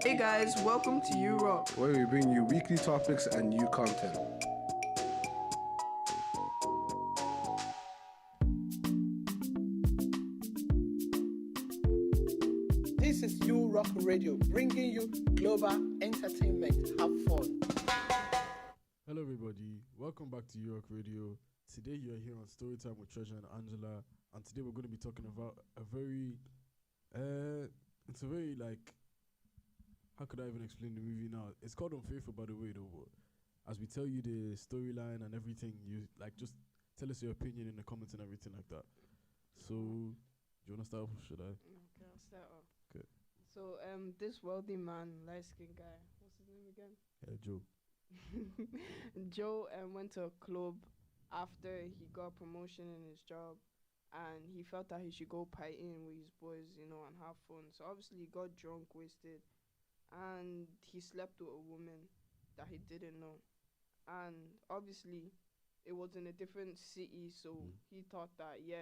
Hey guys, welcome to You Rock. where we bring you weekly topics and new content. This is You Rock Radio, bringing you global entertainment. Have fun. Hello, everybody. Welcome back to York Radio. Today, you're here on Storytime with Treasure and Angela, and today we're going to be talking about it's a very how could I even explain the movie now? It's called Unfaithful, by the way, though. But as we tell you the storyline and everything, you just tell us your opinion in the comments and everything like that. So, do you want to start off? Should I? Okay, I'll start off. Okay. So, this wealthy man, light-skinned guy, what's his name again? Yeah, Joe. Joe went to a club after he got promotion in his job, and he felt that he should go party in with his boys, and have fun. So obviously he got drunk, wasted, and he slept with a woman that he didn't know. And obviously it was in a different city, so he thought that he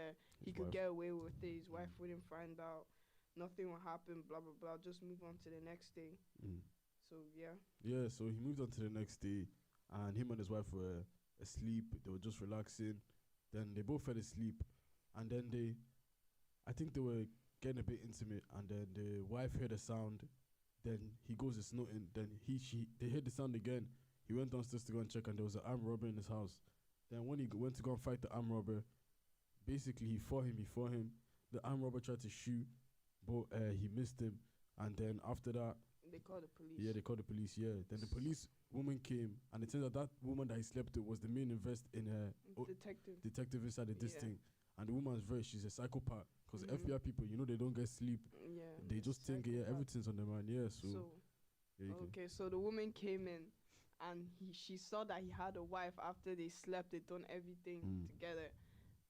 His could wife. get away with it. His wife wouldn't find out. Nothing will happen. Blah blah blah. Just move on to the next day. So yeah. Yeah, so he moved on to the next day, and him and his wife were asleep. They were just relaxing. Then they both fell asleep, and then I think they were getting a bit intimate, and then the wife heard a sound. Then he goes to snorting. Then they heard the sound again. He went downstairs to go and check, and there was an armed robber in his house. Then when he went to go and fight the armed robber, basically he fought him. The armed robber tried to shoot, but he missed him. And then after that, They called the police. yeah, they called the police. Yeah, then the police woman came, and it turns out that woman that he slept with was the main detective inside this Yeah. thing. And the woman's she's a psychopath. Because Mhm. FBI people, they don't get sleep. Yeah. They just think, psychopath. everything's on their mind. Yeah, so. So Yeah, you can- okay, so the woman came in, and she saw that he had a wife after they slept. They done everything together,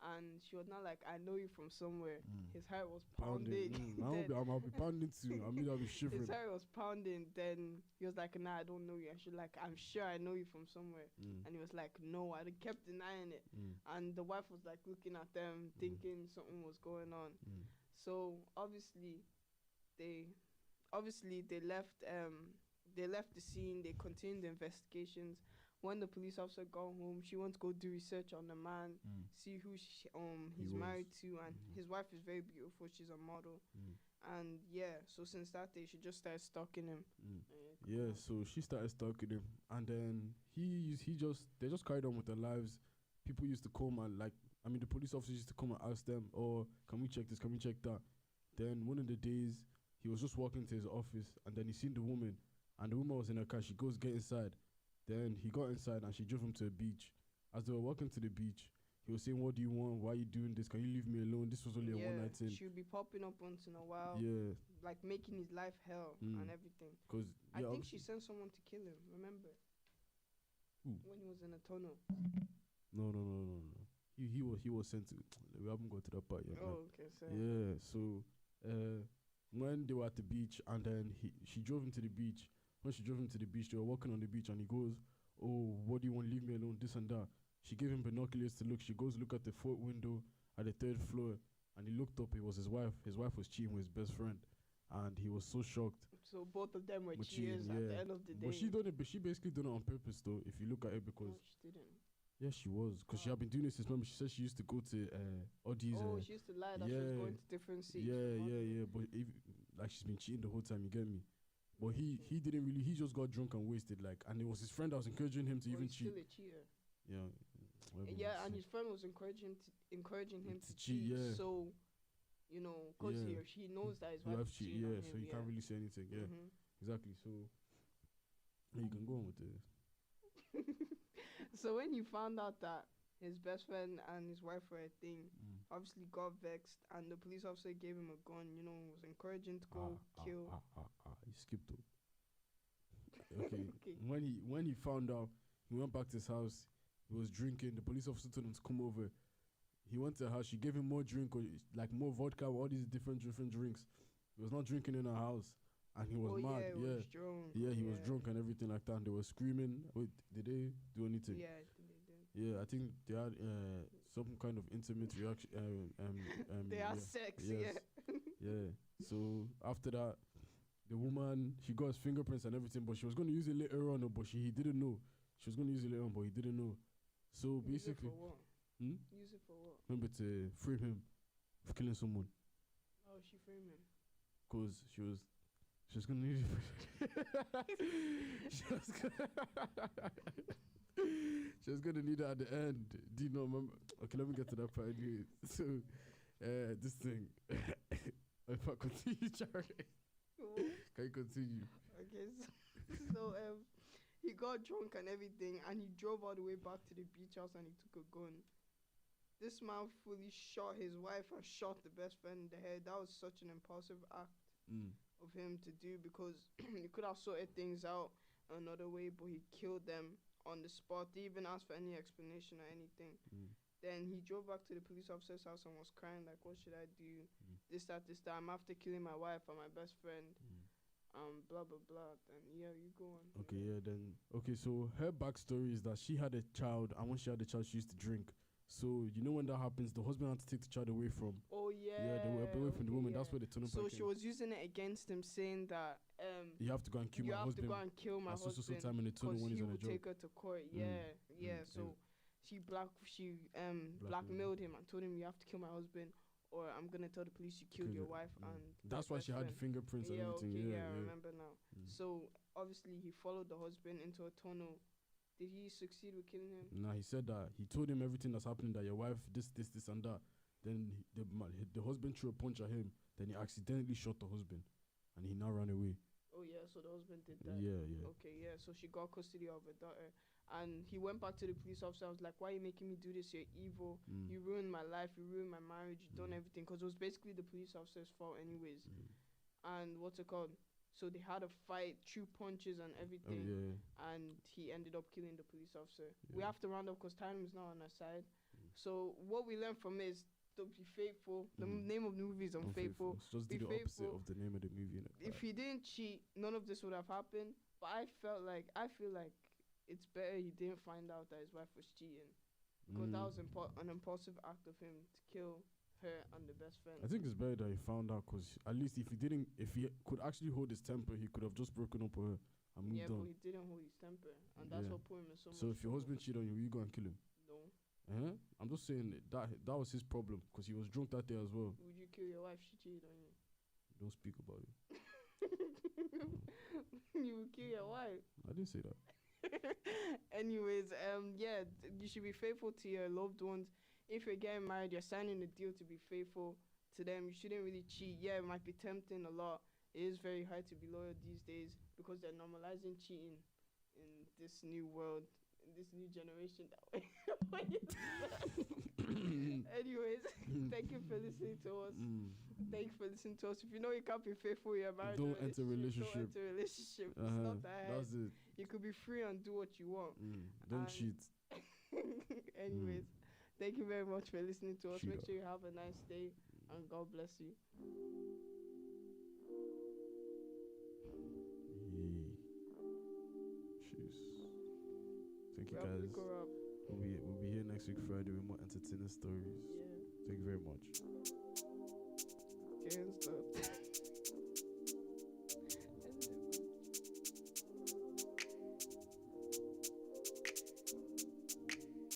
and she was not like, "I know you from somewhere." His heart was pounding. I'll be pounding too. I'll be shivering. His heart was pounding. Then he was like, "Nah, I don't know you." And she like, "I'm sure I know you from somewhere." And he was like, "No," I kept denying it. And the wife was like looking at them, thinking something was going on. So obviously they left the scene. They continued the investigations. When the police officer got home, she went to go do research on the man, see who he's was. married to, and his wife is very beautiful. She's a model. And yeah, so since that day, she just started stalking him. Yeah, so she started stalking him, and then they just carried on with their lives. People used to come and the police officers used to come and ask them, "Oh, can we check this? Can we check that?" Then one of the days, he was just walking to his office, and then he seen the woman, and the woman was in her car. She goes, "Get inside." Then he got inside, and she drove him to a beach. As they were walking to the beach, he was saying, "What do you want? Why are you doing this? Can you leave me alone? This was only a one night thing." She'll be popping up once in a while, Yeah, like making his life hell and everything. because I think she sent someone to kill him. Remember? Who? When he was in a tunnel. No. He was sent to. We haven't got to that part yet. man. Oh, okay. So Yeah, so when they were at the beach, and then she drove him to the beach. When she drove him to the beach, they were walking on the beach, and he goes, "Oh, what do you want? Leave me alone, this and that." She gave him binoculars to look. She goes, "Look at the fourth window at the third floor." And he looked up, it was his wife. His wife was cheating with his best friend. And he was so shocked. So both of them were with cheers cheating, at the end of the day. But she basically done it on purpose, though, if you look at it, because No, she didn't. yeah, she was, because she had been doing this since. Remember, she said she used to go to all these. She used to lie that she was yeah, going to different cities. Yeah. But she's been cheating the whole time. You get me? But he didn't really. He just got drunk and wasted. And it was his friend that was encouraging him to even he's cheat. still a cheater. Yeah. Yeah, and his friend was encouraging him to cheat, cheat. yeah. So, because he or she knows that his wife is cheating on him. so you can't really say anything. Yeah, exactly. So you can go on with it. So when you found out that his best friend and his wife were a thing, obviously got vexed, and the police officer gave him a gun, was encouraging to go kill. You skipped it. Okay. When he found out, he went back to his house. He was drinking. The police officer told him to come over. He went to her house. She gave him more drink, more vodka, all these different drinks. He was not drinking in her house, and he was mad. He was drunk. Yeah, he was drunk and everything like that. And they were screaming. Wait, did they do anything? Yeah, they did. Yeah, I think they had some kind of intimate reaction. They had sex. yes. Yeah. Yeah. So after that, the woman, she got his fingerprints and everything, but she was going to use it later on, but he didn't know. She was going to use it later on, but he didn't know. So basically, Use it for what? Use it for what? remember to frame him for killing someone, Oh, she framed him. because she was going to use it for she was she was going to need it at the end. Do you know? Remember? Okay, let me get to that part anyway. So, this thing. If I continue, Charlie, can you continue? Okay, so he got drunk and everything, and he drove all the way back to the beach house, and he took a gun. This man fully shot his wife and shot the best friend in the head. That was such an impulsive act of him to do, because he could have sorted things out another way, but he killed them on the spot. They even asked for any explanation or anything. Then he drove back to the police officer's house and was crying like, what should I do? This, that. I'm after killing my wife and my best friend. Blah, blah, blah. Then, yeah, you go on. Okay, yeah, then. Okay, so her backstory is that she had a child, and when she had a child, she used to drink. So, you know when that happens, the husband had to take the child away from. Oh, yeah. Yeah, they were away from the woman. yeah. That's where the tunnel So back she in. was using it against him, saying that You have to go and kill you my have husband. to go and kill my at so husband time in the tunnel when he he's on a would job. take her to court. Yeah, yeah. So she blackmailed him and told him, you have to kill my husband, or I'm gonna tell the police you killed your wife. And that's why she had the fingerprints and yeah, everything. okay, Yeah, I remember now. So obviously he followed the husband into a tunnel. Did he succeed with killing him? Nah, he said that he told him everything that's happening, that your wife this and that. Then the husband threw a punch at him. Then he accidentally shot the husband, and he now ran away. Oh yeah, so the husband did that. Yeah, yeah. Okay, yeah. So she got custody of her daughter, and he went back to the police officer. I was like, "Why are you making me do this? You're evil. You ruined my life. You ruined my marriage. You done everything." Because it was basically the police officer's fault, anyways. And what's it called? So they had a fight, threw punches and everything, and he ended up killing the police officer. We have to round up because time is not on our side. So what we learned from is to be faithful. The name of the movie is Unfaithful. Just Be do the opposite faithful. of the name of the movie. If he didn't cheat, none of this would have happened. But I feel like it's better he didn't find out that his wife was cheating, because that was an impulsive act of him to kill her and the best friend. I think it's better that he found out, because at least if he could actually hold his temper, he could have just broken up with her and moved Yeah, on. but he didn't hold his temper, and that's what put him in so much. So if your trouble. husband cheated on you, will you go and kill him? No. I'm just saying that was his problem, because he was drunk that day as well. Would you kill your wife? She cheated on you. Don't speak about it. You would kill your wife. I didn't say that. Anyways, yeah, you should be faithful to your loved ones. If you're getting married, you're signing a deal to be faithful to them. You shouldn't really cheat. Yeah, it might be tempting a lot. It is very hard to be loyal these days, because they're normalizing cheating in this new world, in this new generation. Anyways, thank you for listening to us. Thank you for listening to us. If you know you can't be faithful, you're married. Don't enter a relationship. Don't enter a relationship. It's not that hard. That's it. You could be free and do what you want. Don't And- cheat. Anyways, thank you very much for listening to us. Cheat Make up. sure you have a nice day, and God bless you. Jeez. Thank you Wrap the guys. core up. We'll be here next week Friday with more entertaining stories. Yeah. Thank you very much. Can't stop.